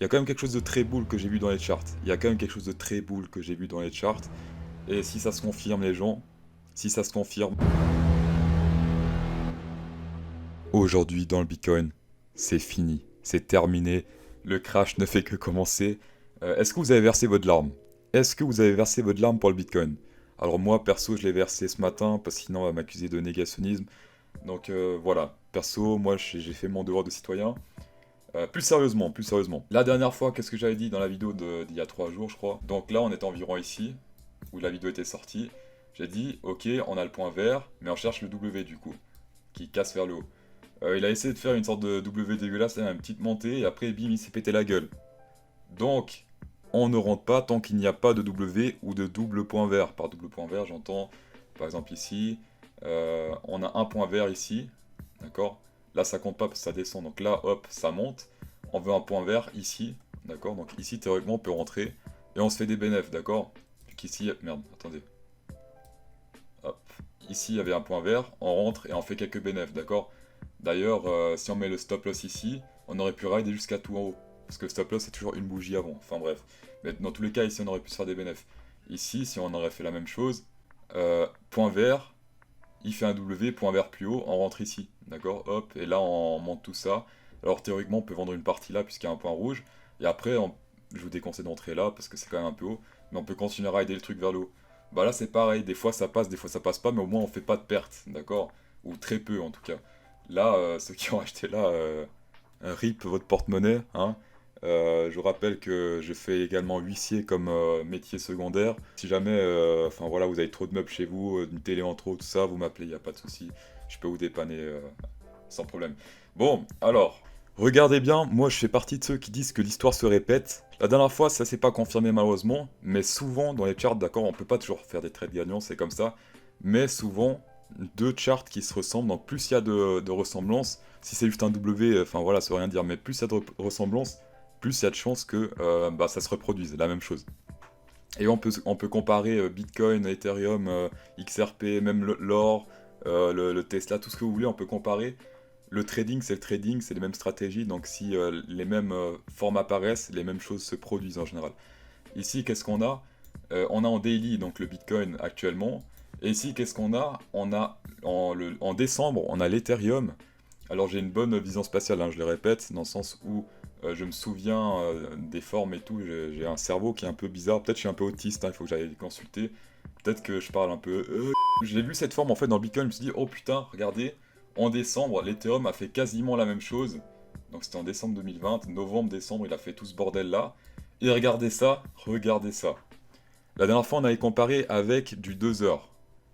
y a quand même quelque chose de très boule que j'ai vu dans les charts. Il y a quand même quelque chose de très boule que j'ai vu dans les charts. Et si ça se confirme, les gens, si ça se confirme, aujourd'hui dans le Bitcoin, c'est fini, c'est terminé. Le crash ne fait que commencer. Est-ce que vous avez versé votre larme? Est-ce que vous avez versé votre larme pour le Bitcoin? Alors moi, perso, je l'ai versé ce matin, parce que sinon on va m'accuser de négationnisme. Donc voilà, perso, moi j'ai fait mon devoir de citoyen. Plus sérieusement. La dernière fois, qu'est-ce que j'avais dit dans la vidéo d'il y a 3 jours, je crois. Donc là, on est environ ici, où la vidéo était sortie. J'ai dit, ok, on a le point vert, mais on cherche le W du coup, qui casse vers le haut. Il a essayé de faire une sorte de W dégueulasse, là, une petite montée, et après, bim, il s'est pété la gueule. Donc, on ne rentre pas tant qu'il n'y a pas de W ou de double point vert. Par double point vert, j'entends, par exemple ici, on a un point vert ici, d'accord? Là, ça compte pas parce que ça descend, donc là, hop, ça monte. On veut un point vert ici, d'accord? Donc ici, théoriquement, on peut rentrer, et on se fait des bénéfices, d'accord? Vu qu'ici, merde, attendez. Hop, ici, il y avait un point vert, on rentre et on fait quelques bénéfices, d'accord? D'ailleurs, si on met le stop loss ici, on aurait pu rider jusqu'à tout en haut. Parce que le stop loss c'est toujours une bougie avant. Enfin bref. Mais dans tous les cas, ici on aurait pu se faire des bénéfices. Ici, si on aurait fait la même chose, point vert, il fait un W, point vert plus haut, on rentre ici. D'accord? Hop, et là on monte tout ça. Alors théoriquement, on peut vendre une partie là puisqu'il y a un point rouge. Et après, je vous déconseille d'entrer là parce que c'est quand même un peu haut. Mais on peut continuer à rider le truc vers le haut. Bah là c'est pareil, des fois ça passe pas, mais au moins on fait pas de perte. D'accord? Ou très peu en tout cas. Là, ceux qui ont acheté là, RIP votre porte-monnaie, hein. Je vous rappelle que je fais également huissier comme métier secondaire. Si jamais, enfin voilà, vous avez trop de meubles chez vous, une télé en trop, tout ça, vous m'appelez, y a pas de souci. Je peux vous dépanner sans problème. Bon, alors, regardez bien, moi je fais partie de ceux qui disent que l'histoire se répète. La dernière fois, ça s'est pas confirmé malheureusement, mais souvent dans les charts, d'accord, on peut pas toujours faire des trades gagnants, c'est comme ça. Mais souvent, deux charts qui se ressemblent, donc plus il y a de ressemblances, si c'est juste un W, enfin voilà, ça veut rien dire, mais plus il y a de ressemblances, plus il y a de chances que bah, ça se reproduise, la même chose. Et on peut comparer Bitcoin, Ethereum, XRP, même l'or, le Tesla, tout ce que vous voulez, on peut comparer. Le trading, c'est le trading, c'est les mêmes stratégies, donc si les mêmes formes apparaissent, les mêmes choses se produisent en général. Ici, qu'est-ce qu'on a? On a en daily donc le Bitcoin actuellement. Et ici, qu'est-ce qu'on a? On a en décembre, on a l'Ethereum. Alors j'ai une bonne vision spatiale, hein, je le répète, dans le sens où je me souviens des formes et tout. J'ai un cerveau qui est un peu bizarre. Peut-être que je suis un peu autiste, hein, il faut que j'aille consulter. Peut-être que je parle un peu. J'ai vu cette forme en fait dans le Bitcoin, je me suis dit, oh putain, regardez, en décembre, l'Ethereum a fait quasiment la même chose. Donc c'était en décembre 2020, novembre, décembre, il a fait tout ce bordel là. Et regardez ça, regardez ça. La dernière fois, on avait comparé avec du 2 heures.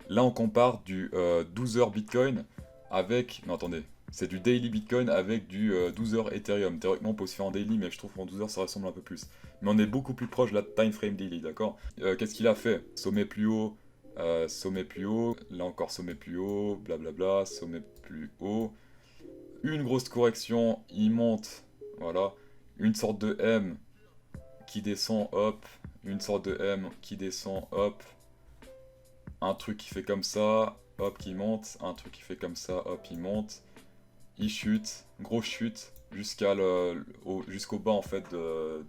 Là, on compare du 12 heures Bitcoin avec... Non, attendez. C'est du daily Bitcoin avec du 12 heures Ethereum. Théoriquement, on peut se faire en daily, mais je trouve qu'en 12 heures, ça ressemble un peu plus. Mais on est beaucoup plus proche de la time frame daily, d'accord? Qu'est-ce qu'il a fait? Sommet plus haut, là encore sommet plus haut, blablabla, sommet plus haut. Une grosse correction, il monte, voilà. Une sorte de M qui descend, hop, une sorte de M qui descend, hop, un truc qui fait comme ça, hop, qui monte, un truc qui fait comme ça, hop, il monte, il chute, grosse chute, jusqu'au bas en fait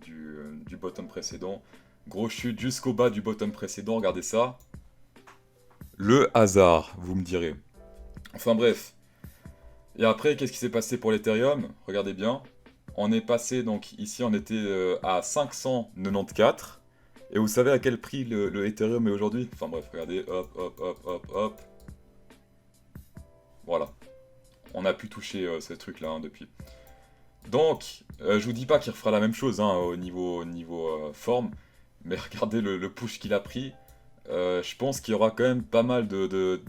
du bottom précédent, grosse chute jusqu'au bas du bottom précédent, regardez ça. Le hasard, vous me direz. Enfin bref. Et après, qu'est-ce qui s'est passé pour l'Ethereum? Regardez bien. On est passé, donc ici on était à 594. Et vous savez à quel prix le Ethereum est aujourd'hui? Enfin bref, regardez, hop, hop, hop, hop, hop. Voilà. On a pu toucher ce truc-là hein, depuis. Donc, je vous dis pas qu'il refera la même chose hein, au niveau forme. Mais regardez le push qu'il a pris. Je pense qu'il y aura quand même pas mal de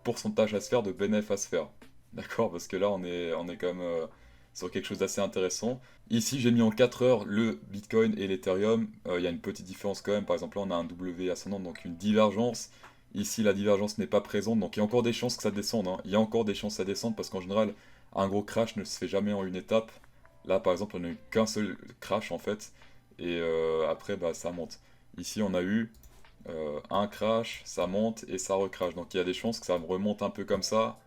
pourcentage à se faire, de bénéfices à se faire. D'accord? Parce que là, on est quand même sur quelque chose d'assez intéressant. Ici, j'ai mis en 4 heures le Bitcoin et l'Ethereum. Il y a une petite différence quand même. Par exemple, là, on a un W ascendant, donc une divergence. Ici, la divergence n'est pas présente, donc il y a encore des chances que ça descende. Hein. Il y a encore des chances que ça descende parce qu'en général, un gros crash ne se fait jamais en une étape. Là, par exemple, on n'a eu qu'un seul crash en fait. Et après, bah, ça monte. Ici, on a eu un crash, ça monte et ça recrache. Donc il y a des chances que ça remonte un peu comme ça,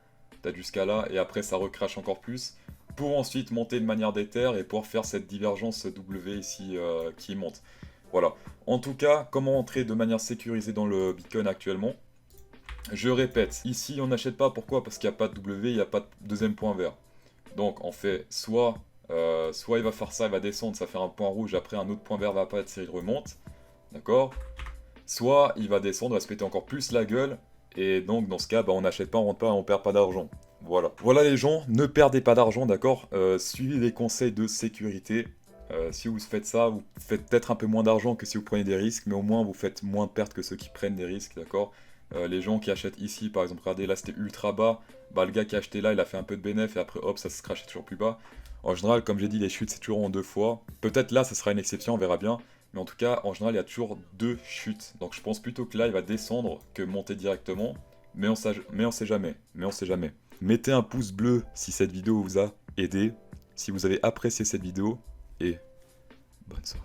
peut-être jusqu'à là, et après ça recrache encore plus. pour ensuite monter de manière d'éther et pouvoir faire cette divergence W ici qui monte. Voilà. En tout cas, comment entrer de manière sécurisée dans le Bitcoin actuellement? Je répète, ici on n'achète pas, pourquoi? Parce qu'il n'y a pas de W, il n'y a pas de deuxième point vert. Donc on fait soit il va faire ça, il va descendre, ça fait un point rouge, après un autre point vert va apparaître s'il remonte, d'accord? Soit il va descendre, il va se péter encore plus la gueule, et donc dans ce cas, bah, on n'achète pas, on rentre pas, on perd pas d'argent. Voilà. Voilà les gens, ne perdez pas d'argent, d'accord? Suivez les conseils de sécurité. Si vous faites ça, vous faites peut-être un peu moins d'argent que si vous prenez des risques, mais au moins vous faites moins de pertes que ceux qui prennent des risques, d'accord? Les gens qui achètent ici, par exemple, regardez, là c'était ultra bas, bah le gars qui a acheté là, il a fait un peu de bénéf, et après hop, ça se crachait toujours plus bas. En général, comme j'ai dit, les chutes c'est toujours en deux fois. Peut-être là, ça sera une exception, on verra bien. Mais en tout cas, en général, il y a toujours deux chutes. Donc je pense plutôt que là, il va descendre que monter directement. Mais on sait jamais. Mais on sait jamais. Mettez un pouce bleu si cette vidéo vous a aidé. Si vous avez apprécié cette vidéo. Et bonne soirée.